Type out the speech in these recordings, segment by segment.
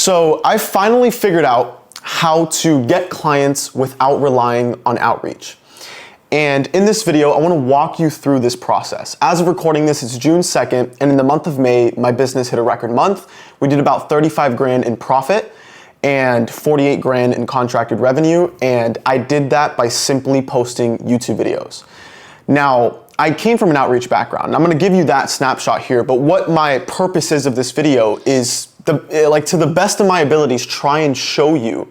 So I finally figured out how to get clients without relying on outreach. And in this video, I want to walk you through this process. As of recording this, it's June 2nd, and in the month of May, my business hit a record month. We did about 35 grand in profit and 48 grand in contracted revenue, and I did that by simply posting YouTube videos. Now, I came from an outreach background. I'm gonna give you that snapshot here, but what my purpose is of this video is, to the best of my abilities, try and show you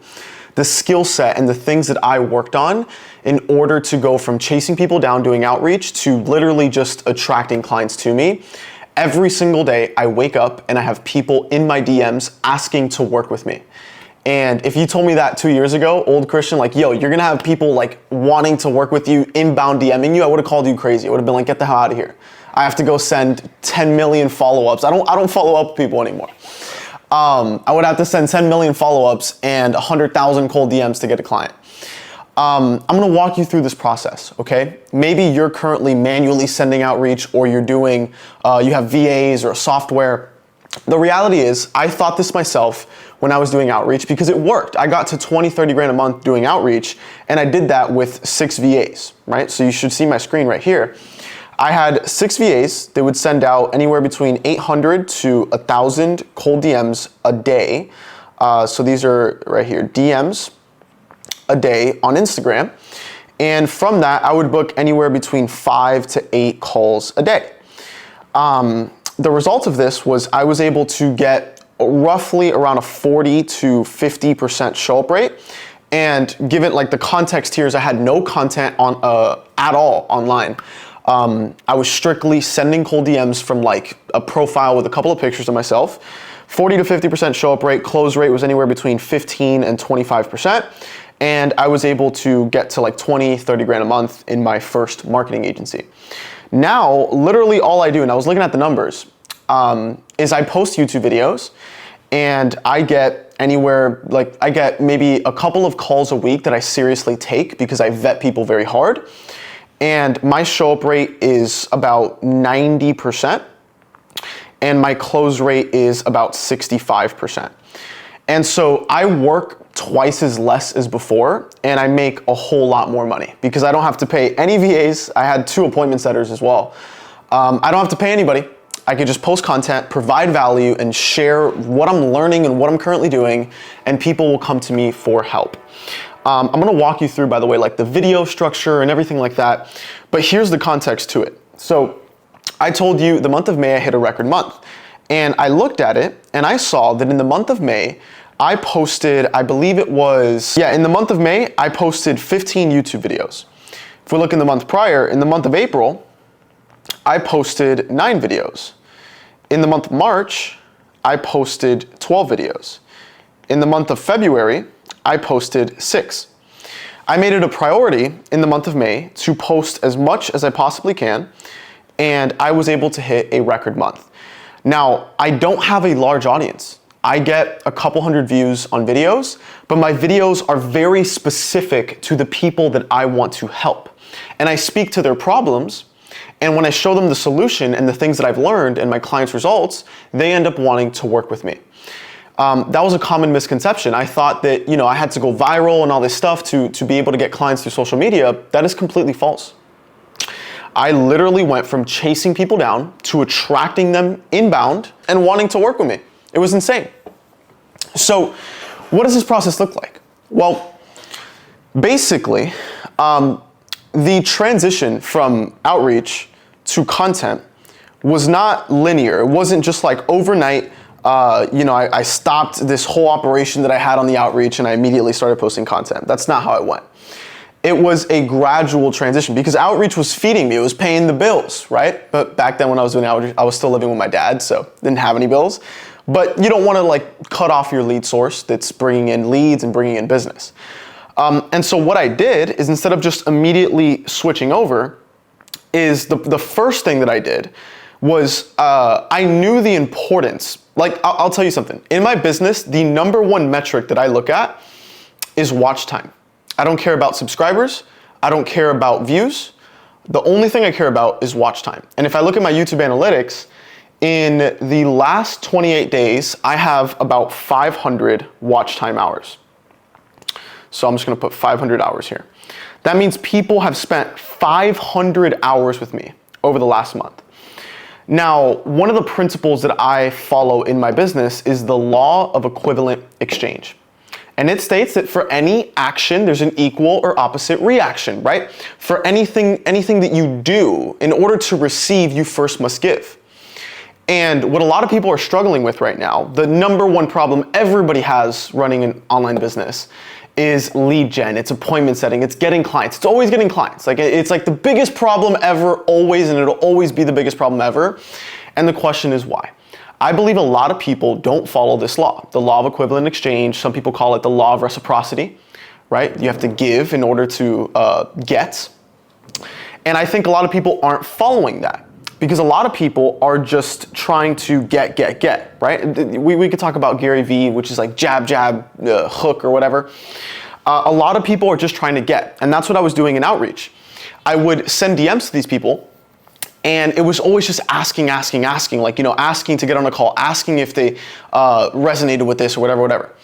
the skill set and the things that I worked on in order to go from chasing people down doing outreach to literally just attracting clients to me. Every single day I wake up and I have people in my DMs asking to work with me. And if you told me that 2 years ago, old Christian, like, yo, you're gonna have people like wanting to work with you, inbound DMing you, I would have called you crazy. I would have been like, get the hell out of here. I have to go send 10 million follow-ups. I don't follow up with people anymore. I would have to send 10 million follow-ups and 100,000 cold DMs to get a client. I'm gonna walk you through this process, okay? Maybe you're currently manually sending outreach, or you're doing, you have VAs or software. The reality is, I thought this myself when I was doing outreach because it worked. I got to 20, 30 grand a month doing outreach, and I did that with 6 VAs, right? So you should see my screen right here. I had 6 VAs. They would send out anywhere between 800 to 1,000 cold DMs a day. So these are right here, DMs a day on Instagram. And from that, I would book anywhere between 5 to 8 calls a day. The result of this was I was able to get roughly around a 40 to 50% show up rate. And given like the context here is I had no content on at all online. I was strictly sending cold DMs from like a profile with a couple of pictures of myself. 40 to 50% show up rate, close rate was anywhere between 15 and 25%. And I was able to get to like 20, 30 grand a month in my first marketing agency. Now, literally all I do, and I was looking at the numbers, is I post YouTube videos and I get anywhere, like I get maybe a couple of calls a week that I seriously take because I vet people very hard. And my show up rate is about 90% and my close rate is about 65%. And so I work twice as less as before and I make a whole lot more money because I don't have to pay any VAs. I had 2 appointment setters as well. I don't have to pay anybody. I could just post content, provide value, and share what I'm learning and what I'm currently doing, and people will come to me for help. I'm gonna walk you through, by the way, like the video structure and everything like that, but here's the context to it. So I told you the month of May I hit a record month, and I looked at it and I saw that in the month of May, I posted, I believe it was, in the month of May, I posted 15 YouTube videos. If we look in the month prior, in the month of April, I posted 9 videos. In the month of March, I posted 12 videos. In the month of February, I posted 6. I made it a priority in the month of May to post as much as I possibly can, and I was able to hit a record month. Now, I don't have a large audience. I get a couple hundred views on videos, but my videos are very specific to the people that I want to help. And I speak to their problems, and when I show them the solution and the things that I've learned and my clients' results, they end up wanting to work with me. That was a common misconception. I thought that, I had to go viral and all this stuff to be able to get clients through social media. That is completely false. I literally went from chasing people down to attracting them inbound and wanting to work with me. It was insane. So what does this process look like? Well, basically, the transition from outreach to content was not linear. It wasn't just like overnight, I stopped this whole operation that I had on the outreach and I immediately started posting content. That's not how it went. It was a gradual transition because outreach was feeding me. It was paying the bills, right? But back then when I was doing outreach, I was still living with my dad, so didn't have any bills. But you don't want to like cut off your lead source that's bringing in leads and bringing in business. And so what I did is instead of just immediately switching over, is the first thing that I did was I knew the importance. Like I'll tell you something. In my business, the #1 metric that I look at is watch time. I don't care about subscribers. I don't care about views. The only thing I care about is watch time. And if I look at my YouTube analytics, In the last 28 days, I have about 500 watch time hours. So I'm just gonna put 500 hours here. That means people have spent 500 hours with me over the last month. Now, one of the principles that I follow in my business is the law of equivalent exchange. And it states that for any action, there's an equal or opposite reaction, right? For anything that you do, in order to receive, you first must give. And what a lot of people are struggling with right now, the number one problem everybody has running an online business is lead gen, it's appointment setting, it's getting clients. It's always getting clients. Like it's like the biggest problem ever, always, and it'll always be the biggest problem ever. And the question is why? I believe a lot of people don't follow this law, the law of equivalent exchange. Some people call it the law of reciprocity, right? You have to give in order to get. And I think a lot of people aren't following that, because a lot of people are just trying to get, right? We could talk about Gary Vee, which is like jab, hook or whatever. A lot of people are just trying to get, and that's what I was doing in outreach. I would send DMs to these people, and it was always just asking, like, asking to get on a call, asking if they resonated with this or whatever.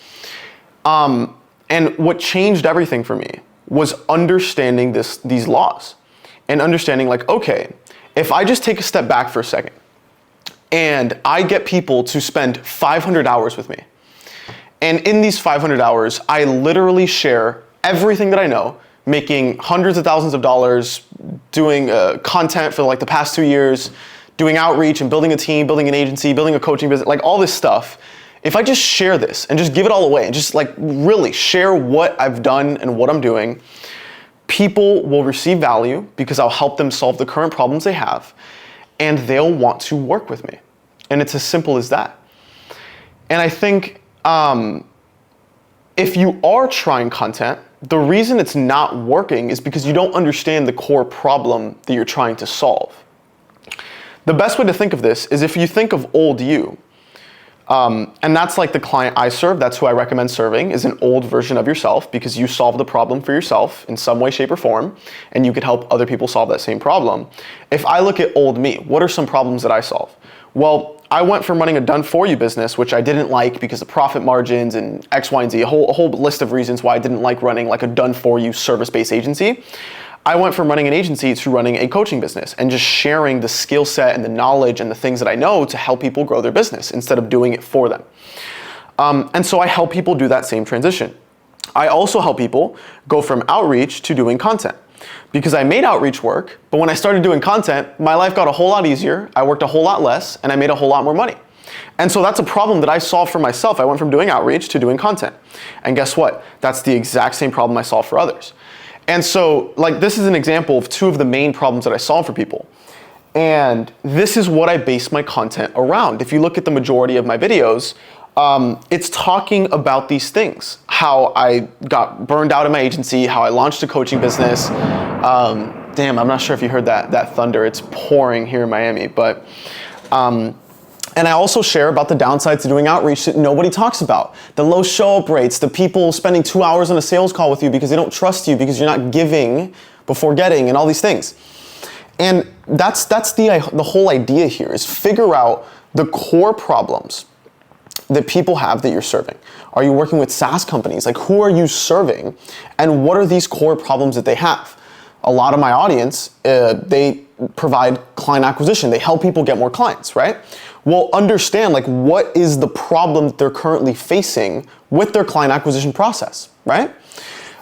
And what changed everything for me was understanding these laws and understanding like, okay, if I just take a step back for a second and I get people to spend 500 hours with me, and in these 500 hours, I literally share everything that I know, making hundreds of thousands of dollars, doing content for like the past 2 years, doing outreach and building a team, building an agency, building a coaching business, like all this stuff. If I just share this and just give it all away and just like really share what I've done and what I'm doing, people will receive value because I'll help them solve the current problems they have, and they'll want to work with me. And it's as simple as that. And I think if you are trying content, the reason it's not working is because you don't understand the core problem that you're trying to solve. The best way to think of this is if you think of old you, and that's like the client I serve, that's who I recommend serving, is an old version of yourself, because you solved the problem for yourself in some way, shape, or form, and you could help other people solve that same problem. If I look at old me, what are some problems that I solve? Well, I went from running a done-for-you business, which I didn't like because of profit margins and X, Y, and Z, a whole list of reasons why I didn't like running like a done-for-you service-based agency. I went from running an agency to running a coaching business and just sharing the skill set and the knowledge and the things that I know to help people grow their business instead of doing it for them. And so I help people do that same transition. I also help people go from outreach to doing content, because I made outreach work, but when I started doing content, my life got a whole lot easier, I worked a whole lot less, and I made a whole lot more money. And so that's a problem that I solved for myself. I went from doing outreach to doing content. And guess what? That's the exact same problem I solved for others. And so, like, this is an example of two of the main problems that I solve for people. And this is what I base my content around. If you look at the majority of my videos, it's talking about these things. How I got burned out in my agency, how I launched a coaching business. Damn, I'm not sure if you heard that thunder. It's pouring here in Miami. But and I also share about the downsides to doing outreach that nobody talks about. The low show-up rates, the people spending 2 hours on a sales call with you because they don't trust you, because you're not giving before getting, and all these things. And that's the whole idea here, is figure out the core problems that people have that you're serving. Are you working with SaaS companies? Like, who are you serving? And what are these core problems that they have? A lot of my audience, they provide client acquisition. They help people get more clients, right? Well, understand like what is the problem that they're currently facing with their client acquisition process, right?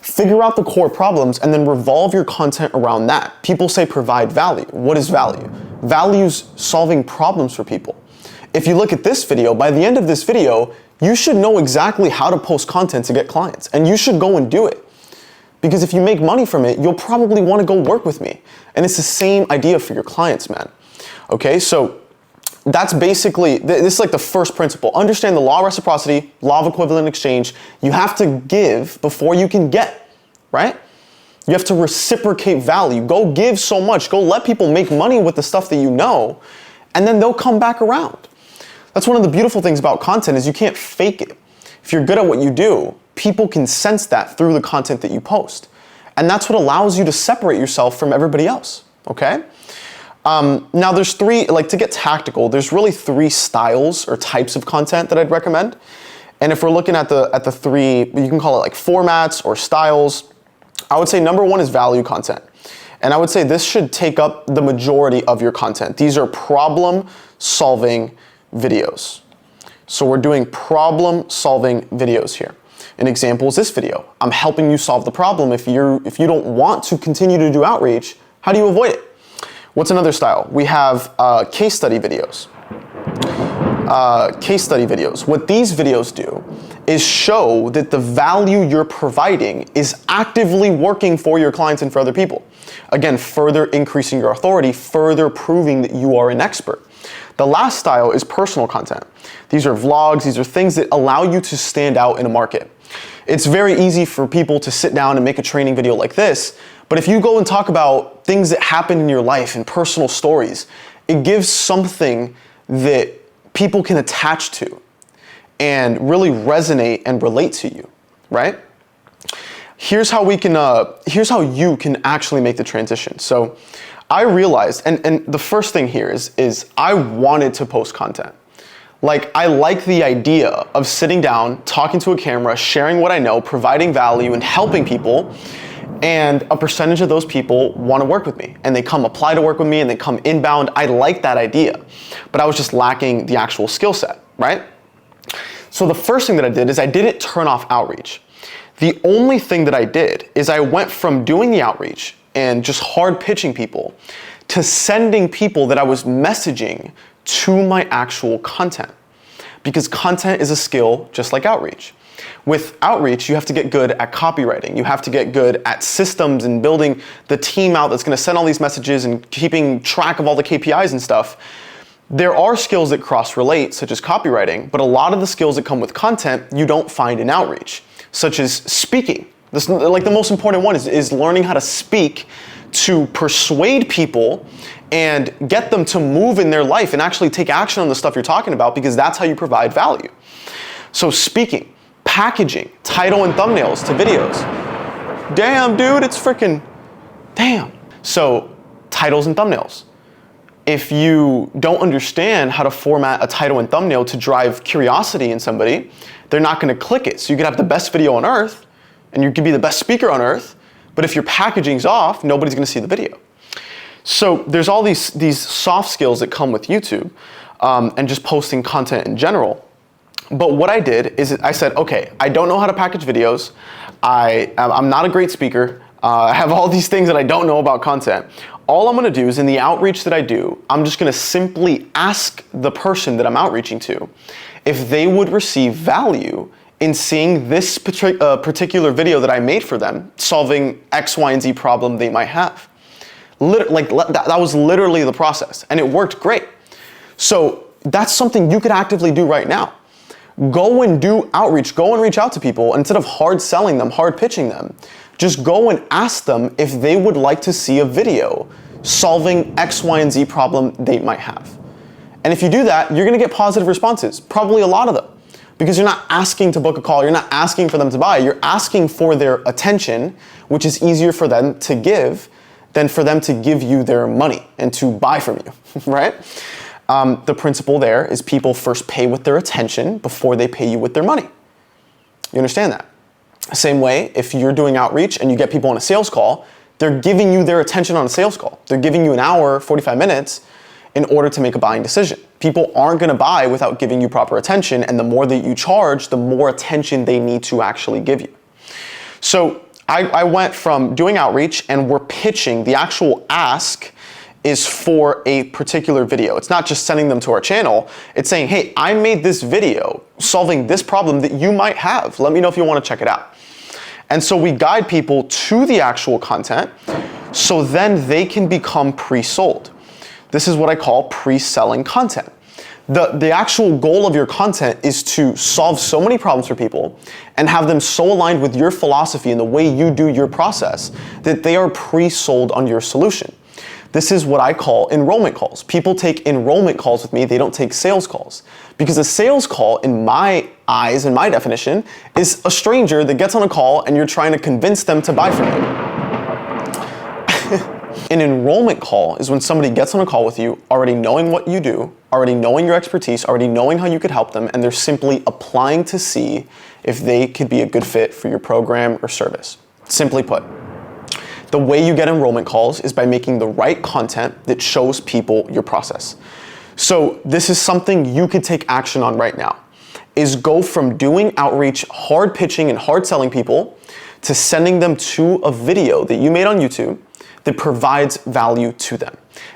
Figure out the core problems and then revolve your content around that. People say provide value. What is value? Value is solving problems for people. If you look at this video, by the end of this video, you should know exactly how to post content to get clients, and you should go and do it. Because if you make money from it, you'll probably want to go work with me. And it's the same idea for your clients, man. Okay, so that's basically, this is like the first principle. Understand the law of reciprocity, law of equivalent exchange. You have to give before you can get, right? You have to reciprocate value. Go give so much. Go let people make money with the stuff that you know, and then they'll come back around. That's one of the beautiful things about content, is you can't fake it. If you're good at what you do, people can sense that through the content that you post. And that's what allows you to separate yourself from everybody else, okay? Now there's three, like to get tactical, there's really three styles or types of content that I'd recommend. And if we're looking at the three, you can call it like formats or styles, I would say number one is value content. And I would say this should take up the majority of your content. These are problem solving videos. So we're doing problem solving videos here. An example is this video. I'm helping you solve the problem. If you don't want to continue to do outreach, how do you avoid it? What's another style? We have case study videos. What these videos do is show that the value you're providing is actively working for your clients and for other people. Again, further increasing your authority, further proving that you are an expert. The last style is personal content. These are vlogs, these are things that allow you to stand out in a market. It's very easy for people to sit down and make a training video like this, but if you go and talk about things that happen in your life and personal stories, it gives something that people can attach to and really resonate and relate to you, right? Here's how you can actually make the transition. So I realized, and the first thing here is I wanted to post content. Like, I like the idea of sitting down, talking to a camera, sharing what I know, providing value and helping people, and a percentage of those people want to work with me and they come apply to work with me and they come inbound. I like that idea, but I was just lacking the actual skill set, right? So the first thing that I did is I didn't turn off outreach. The only thing that I did is I went from doing the outreach and just hard pitching people to sending people that I was messaging to my actual content, because content is a skill just like outreach. With outreach, you have to get good at copywriting. You have to get good at systems and building the team out that's going to send all these messages and keeping track of all the KPIs and stuff. There are skills that cross-relate, such as copywriting, but a lot of the skills that come with content you don't find in outreach, such as speaking. Like the most important one is learning how to speak to persuade people and get them to move in their life and actually take action on the stuff you're talking about, because that's how you provide value. So speaking, packaging, title and thumbnails to videos. Damn, dude, it's freaking damn. So titles and thumbnails. If you don't understand how to format a title and thumbnail to drive curiosity in somebody, they're not going to click it. So you could have the best video on earth and you could be the best speaker on earth, but if your packaging's off, nobody's going to see the video. So there's all these soft skills that come with YouTube and just posting content in general. But what I did is I said, okay, I don't know how to package videos. I'm not a great speaker. I have all these things that I don't know about content. All I'm gonna do is in the outreach that I do, I'm just gonna simply ask the person that I'm outreaching to if they would receive value in seeing this particular video that I made for them, solving X, Y, and Z problem they might have. That was literally the process, and it worked great. So that's something you could actively do right now. Go and do outreach, go and reach out to people, and instead of hard selling them, hard pitching them, just go and ask them if they would like to see a video solving X, Y, and Z problem they might have. And if you do that, you're gonna get positive responses, probably a lot of them, because you're not asking to book a call, you're not asking for them to buy, you're asking for their attention, which is easier for them to give than for them to give you their money and to buy from you, right? The principle there is people first pay with their attention before they pay you with their money. You understand that? Same way, if you're doing outreach and you get people on a sales call, they're giving you their attention on a sales call. They're giving you an hour, 45 minutes in order to make a buying decision. People aren't gonna buy without giving you proper attention, and the more that you charge, the more attention they need to actually give you. So I went from doing outreach and we're pitching, the actual ask is for a particular video. It's not just sending them to our channel. It's saying, hey, I made this video solving this problem that you might have. Let me know if you want to check it out. And so we guide people to the actual content so then they can become pre-sold. This is what I call pre-selling content. The actual goal of your content is to solve so many problems for people and have them so aligned with your philosophy and the way you do your process that they are pre-sold on your solution. This is what I call enrollment calls. People take enrollment calls with me, they don't take sales calls. Because a sales call, in my eyes, in my definition, is a stranger that gets on a call and you're trying to convince them to buy from you. An enrollment call is when somebody gets on a call with you already knowing what you do, already knowing your expertise, already knowing how you could help them, and they're simply applying to see if they could be a good fit for your program or service. Simply put, the way you get enrollment calls is by making the right content that shows people your process. So this is something you could take action on right now, is go from doing outreach, hard pitching and hard selling people to sending them to a video that you made on YouTube that provides value to them.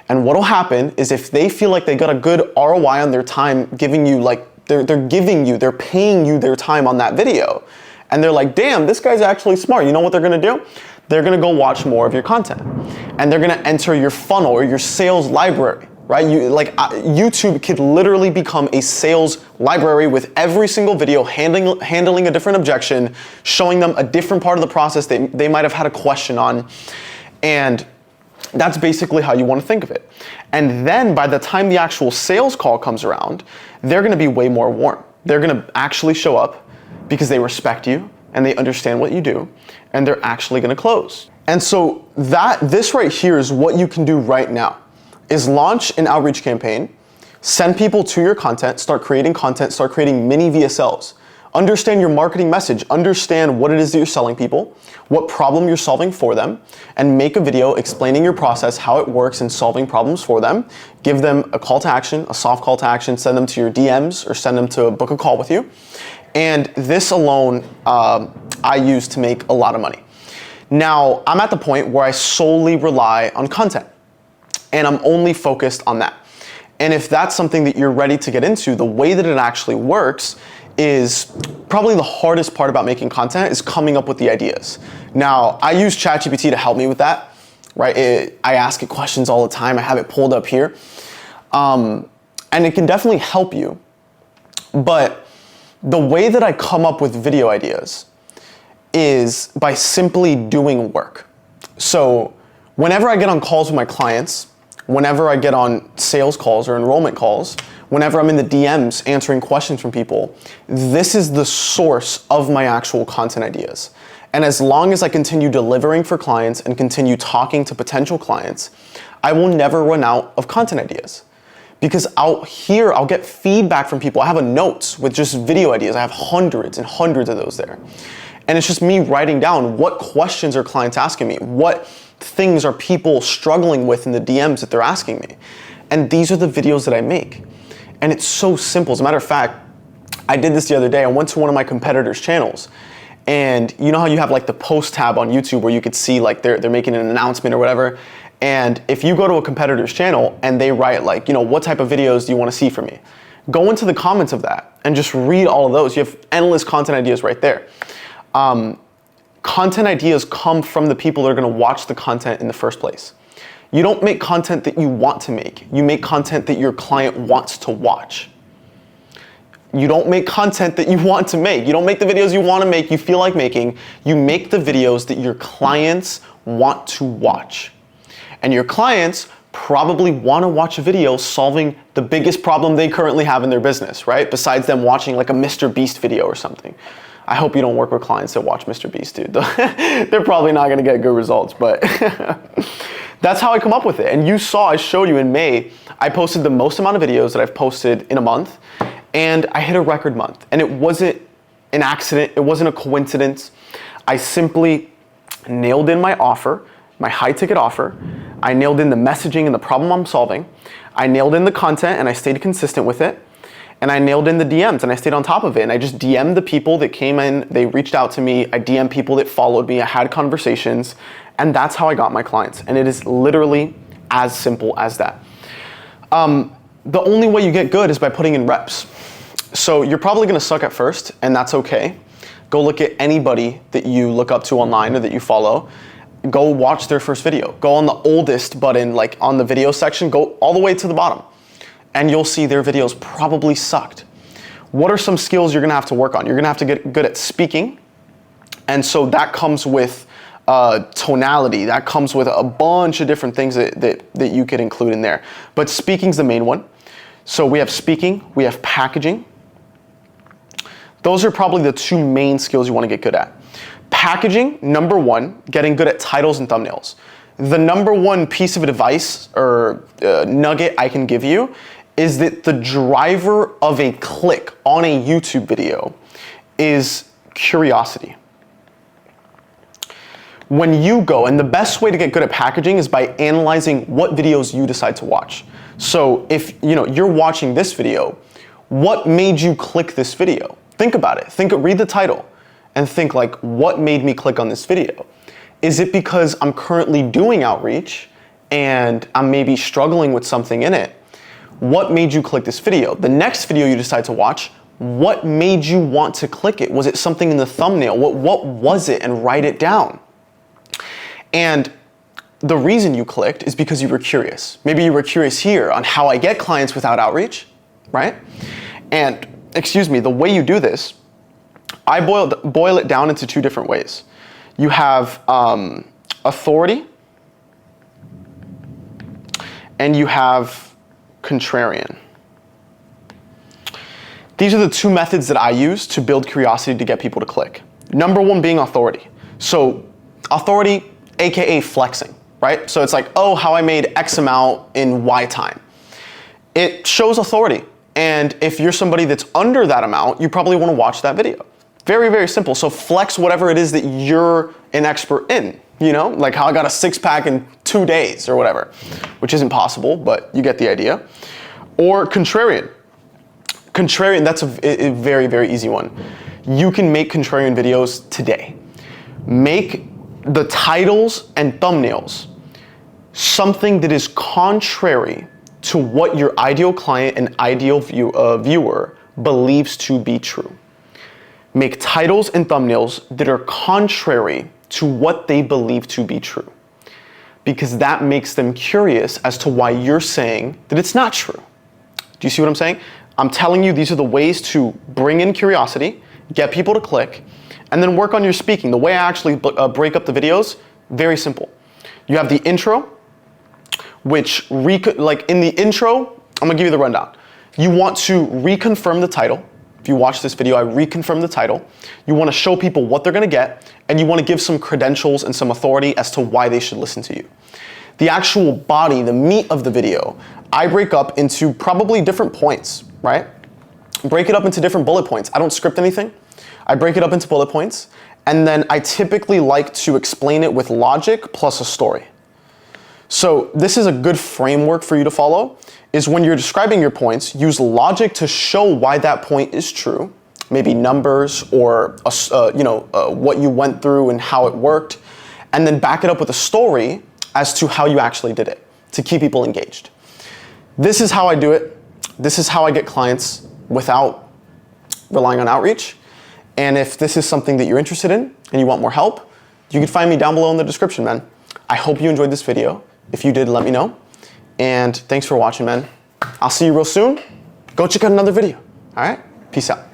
And what'll happen is if they feel like they got a good ROI on their time giving you they're paying you their time on that video, and they're like, damn, this guy's actually smart. You know what they're gonna do? They're gonna go watch more of your content, and they're gonna enter your funnel or your sales library, right? YouTube could literally become a sales library with every single video handling a different objection, showing them a different part of the process they might have had a question on. And that's basically how you want to think of it. And then by the time the actual sales call comes around, they're going to be way more warm. They're going to actually show up because they respect you and they understand what you do, and they're actually going to close. And so this right here is what you can do right now, is launch an outreach campaign, send people to your content, start creating mini VSLs. Understand your marketing message, understand what it is that you're selling people, what problem you're solving for them, and make a video explaining your process, how it works in solving problems for them. Give them a call to action, a soft call to action, send them to your DMs or send them to book a call with you. And this alone, I use to make a lot of money. Now, I'm at the point where I solely rely on content, and I'm only focused on that. And if that's something that you're ready to get into, the way that it actually works is probably the hardest part about making content is coming up with the ideas. Now, I use ChatGPT to help me with that, right? I ask it questions all the time. I have it pulled up here. And it can definitely help you. But the way that I come up with video ideas is by simply doing work. So whenever I get on calls with my clients, whenever I get on sales calls or enrollment calls, whenever I'm in the DMs answering questions from people, this is the source of my actual content ideas. And as long as I continue delivering for clients and continue talking to potential clients, I will never run out of content ideas. Because out here, I'll get feedback from people. I have a notes with just video ideas. I have hundreds and hundreds of those there. And it's just me writing down what questions are clients asking me, what things are people struggling with in the DMs that they're asking me. And these are the videos that I make. And it's so simple. As a matter of fact, I did this the other day. I went to one of my competitors' channels, and you know how you have like the post tab on YouTube where you could see like they're making an announcement or whatever. And if you go to a competitor's channel and they write like, you know, what type of videos do you want to see from me? Go into the comments of that and just read all of those. You have endless content ideas right there. Content ideas come from the people that are going to watch the content in the first place. You don't make content that you want to make. You make content that your client wants to watch. You don't make content that you want to make. You don't make the videos you want to make, you feel like making. You make the videos that your clients want to watch. And your clients probably want to watch a video solving the biggest problem they currently have in their business, right? Besides them watching like a Mr. Beast video or something. I hope you don't work with clients that watch Mr. Beast, dude. They're probably not going to get good results, but that's how I come up with it. And you saw, I showed you in May, I posted the most amount of videos that I've posted in a month, and I hit a record month. And it wasn't an accident. It wasn't a coincidence. I simply nailed in my offer, my high ticket offer. I nailed in the messaging and the problem I'm solving. I nailed in the content and I stayed consistent with it. And I nailed in the DMs and I stayed on top of it. And I just DM'd the people that came in, they reached out to me. I DM'd people that followed me. I had conversations, and that's how I got my clients. And it is literally as simple as that. The only way you get good is by putting in reps. So you're probably gonna suck at first, and that's okay. Go look at anybody that you look up to online or that you follow. Go watch their first video. Go on the oldest button, like on the video section, go all the way to the bottom. And you'll see their videos probably sucked. What are some skills you're gonna have to work on? You're gonna have to get good at speaking. And so that comes with tonality. That comes with a bunch of different things that you could include in there. But speaking's the main one. So we have speaking, we have packaging. Those are probably the two main skills you wanna get good at. Packaging, number one, getting good at titles and thumbnails. the number one piece of advice or nugget I can give you is that the driver of a click on a YouTube video is curiosity. When you go, and the best way to get good at packaging is by analyzing what videos you decide to watch. So if you're watching this video, what made you click this video? Think about it. Read the title and think like, what made me click on this video? Is it because I'm currently doing outreach and I'm maybe struggling with something in it? What made you click this video? The next video you decide to watch, what made you want to click it? Was it something in the thumbnail? What was it? And write it down. And the reason you clicked is because you were curious. Maybe you were curious here on how I get clients without outreach, right? And the way you do this, I boil it down into two different ways. You have authority and you have contrarian. These are the two methods that I use to build curiosity to get people to click. Number one being authority. So authority, AKA flexing, right? So it's like, oh, how I made X amount in Y time. It shows authority. And if you're somebody that's under that amount, you probably want to watch that video. Very, very simple. So flex whatever it is that you're an expert in, like how I got a 6-pack in 2 days or whatever, which isn't possible, but you get the idea. Or contrarian. Contrarian, that's a very, very easy one. You can make contrarian videos today. Make the titles and thumbnails something that is contrary to what your ideal client and ideal viewer believes to be true. Make titles and thumbnails that are contrary to what they believe to be true, because that makes them curious as to why you're saying that it's not true. Do you see what I'm saying? I'm telling you, these are the ways to bring in curiosity, get people to click, and then work on your speaking. The way I actually break up the videos, very simple. You have the intro, which in the intro, I'm gonna give you the rundown. You want to reconfirm the title. If you watch this video, I reconfirm the title. You want to show people what they're going to get, and you want to give some credentials and some authority as to why they should listen to you. The actual body, the meat of the video, I break up into probably different points, right? Break it up into different bullet points. I don't script anything. I break it up into bullet points, and then I typically like to explain it with logic plus a story. So this is a good framework for you to follow, is when you're describing your points, use logic to show why that point is true, maybe numbers or what you went through and how it worked, and then back it up with a story as to how you actually did it to keep people engaged. This is how I do it. This is how I get clients without relying on outreach. And if this is something that you're interested in and you want more help, you can find me down below in the description, man. I hope you enjoyed this video. If you did, let me know. And thanks for watching, man. I'll see you real soon. Go check out another video. All right? Peace out.